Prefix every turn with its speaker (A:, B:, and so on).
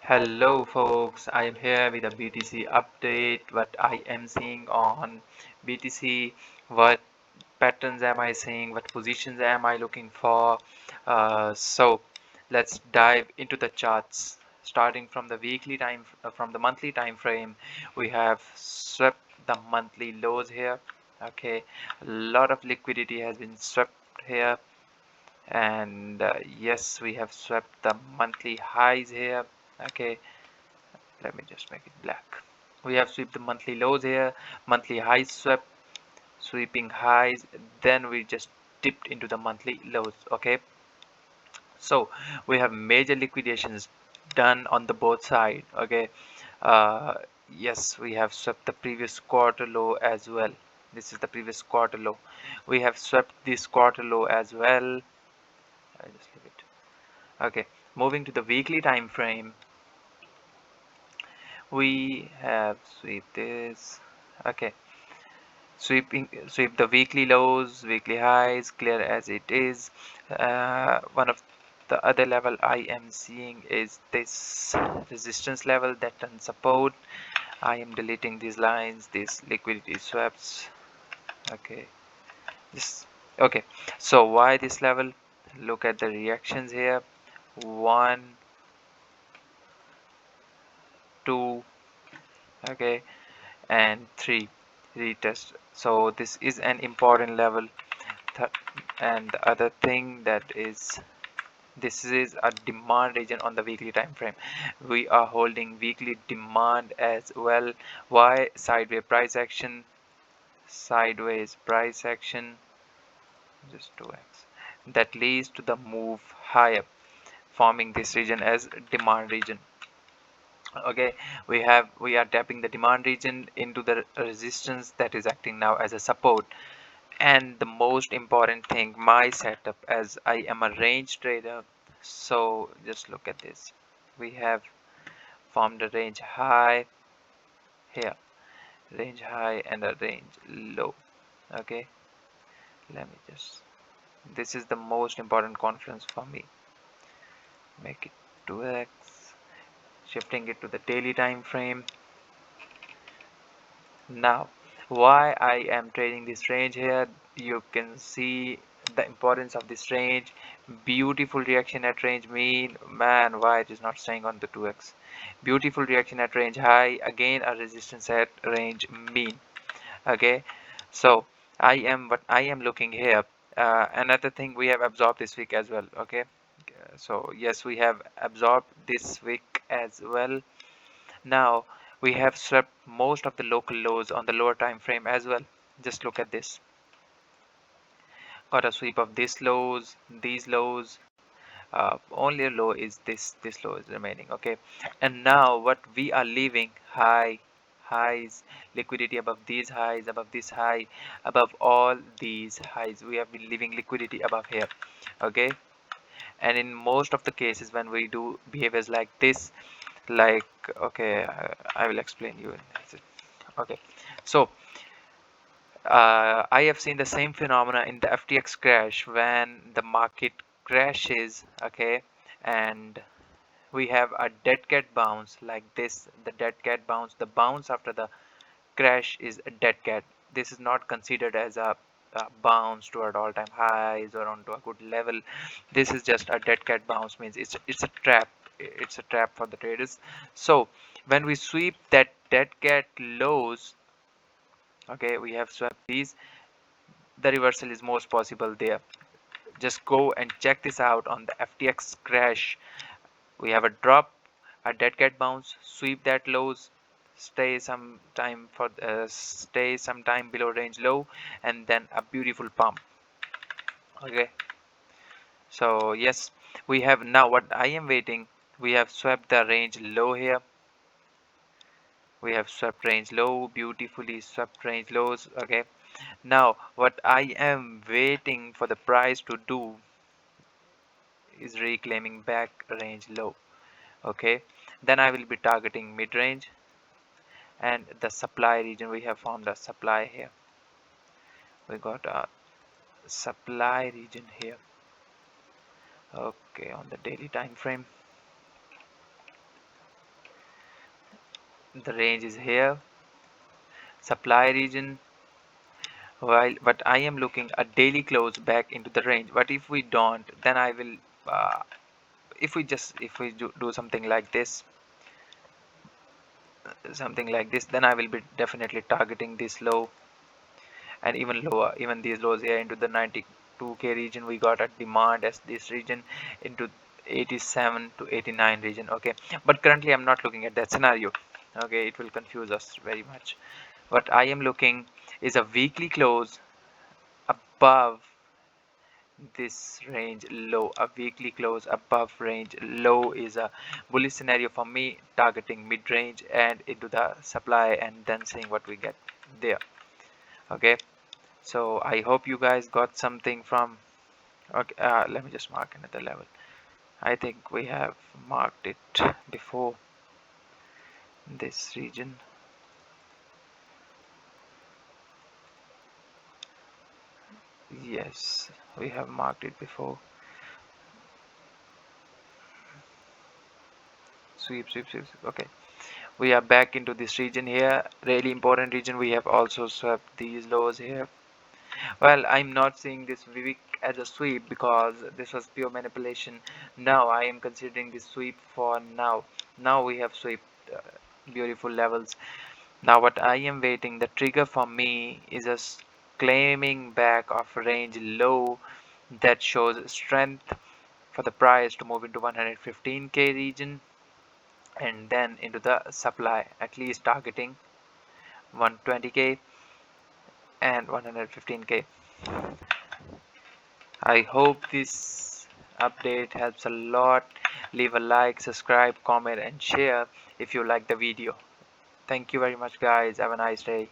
A: Hello folks, I am here with a BTC update. What I am seeing on BTC, what patterns am I seeing, what positions am I looking for. So let's dive into the charts. Starting from the from the monthly time frame, we have swept the monthly lows here. Okay, a lot of liquidity has been swept here, and yes, we have swept the monthly highs here. Okay, let me just make it black. We have swept the monthly lows here, monthly highs swept, sweeping highs, then we just dipped into the monthly lows. Okay, so we have major liquidations done on the both side. Okay, uh, yes, we have swept the previous quarter low as well. This is the previous quarter low. We have swept this quarter low as well. I just leave it. Okay, moving to the weekly time frame, we have sweep this. Okay, sweep the weekly lows, weekly highs, clear as it is. One of the other level I am seeing is this resistance level that can support. I am deleting these lines, these liquidity swaps. Okay, this. Okay, so why this level? Look at the reactions here. 1, 2, okay, and 3 retest. So this is an important level. And the other thing that is, this is a demand region on the weekly time frame. We are holding weekly demand as well. Why? Sideways price action, just 2x, that leads to the move higher, forming this region as demand region. Okay, we are tapping the demand region into the resistance that is acting now as a support. And the most important thing, my setup, as I am a range trader, so just look at this. We have formed a range high here, range high and a range low. Okay, let me just, this is the most important conference for me. Make it 2x, shifting it to the daily time frame. Now, why I am trading this range here, you can see the importance of this range. Beautiful reaction at range mean, man, why it is not staying on the 2x. Beautiful reaction at range high, again a resistance at range mean. Okay, so what I am looking here. Another thing we have absorbed this week as well. Okay, so yes, we have absorbed this week as well. Now we have swept most of the local lows on the lower time frame as well. Just look at this. Got a sweep of these lows. Only a low is this low is remaining. Okay, and now what we are leaving, highs, liquidity above these highs, above this high, above all these highs. We have been leaving liquidity above here. Okay, and in most of the cases when we do behaviors like this, like, okay, I will explain you. Okay, so I have seen the same phenomena in the FTX crash when the market crashes. Okay, and we have a dead cat bounce like this. The dead cat bounce, the bounce after the crash is a dead cat. This is not considered as a bounce toward all-time highs or onto a good level. This is just a dead cat bounce, means it's a trap. It's a trap for the traders. So when we sweep that dead cat lows, okay, we have swept these, the reversal is most possible there. Just go and check this out on the FTX crash. We have a drop, a dead cat bounce, sweep that lows, stay some time below range low, and then a beautiful pump. Okay, so yes, we have now what I am waiting. We have swept the range low here. We have swept range low, beautifully swept range lows. Okay, now what I am waiting for the price to do is reclaiming back range low. Okay, then I will be targeting mid range and the supply region. We have found a supply here. We got a supply region here. Okay, on the daily time frame, the range is here, supply region. While but I am looking a daily close back into the range. But if we don't, then I will uh, if we do something like this, then I will be definitely targeting this low and even lower, even these lows here into the 92k region. We got a demand as this region into 87 to 89 region. Okay, but currently I'm not looking at that scenario. Okay, it will confuse us very much. What I am looking is a weekly close above this range low. A weekly close above range low is a bullish scenario for me, targeting mid range and into the supply and then seeing what we get there. Okay, so I hope you guys got something from. Okay, let me just mark another level. I think we have marked it before, this region. Yes, we have marked it before. Sweep, sweep, sweep, sweep. Okay, we are back into this region here, really important region. We have also swept these lows here. Well, I'm not seeing this week as a sweep because this was pure manipulation. Now I am considering this sweep for now. Now we have swept beautiful levels. Now what I am waiting, the trigger for me is a claiming back of range low that shows strength for the price to move into 115k region and then into the supply, at least targeting 120k and 115k. I hope this update helps a lot. Leave a like, subscribe, comment and share if you like the video. Thank you very much guys. Have a nice day.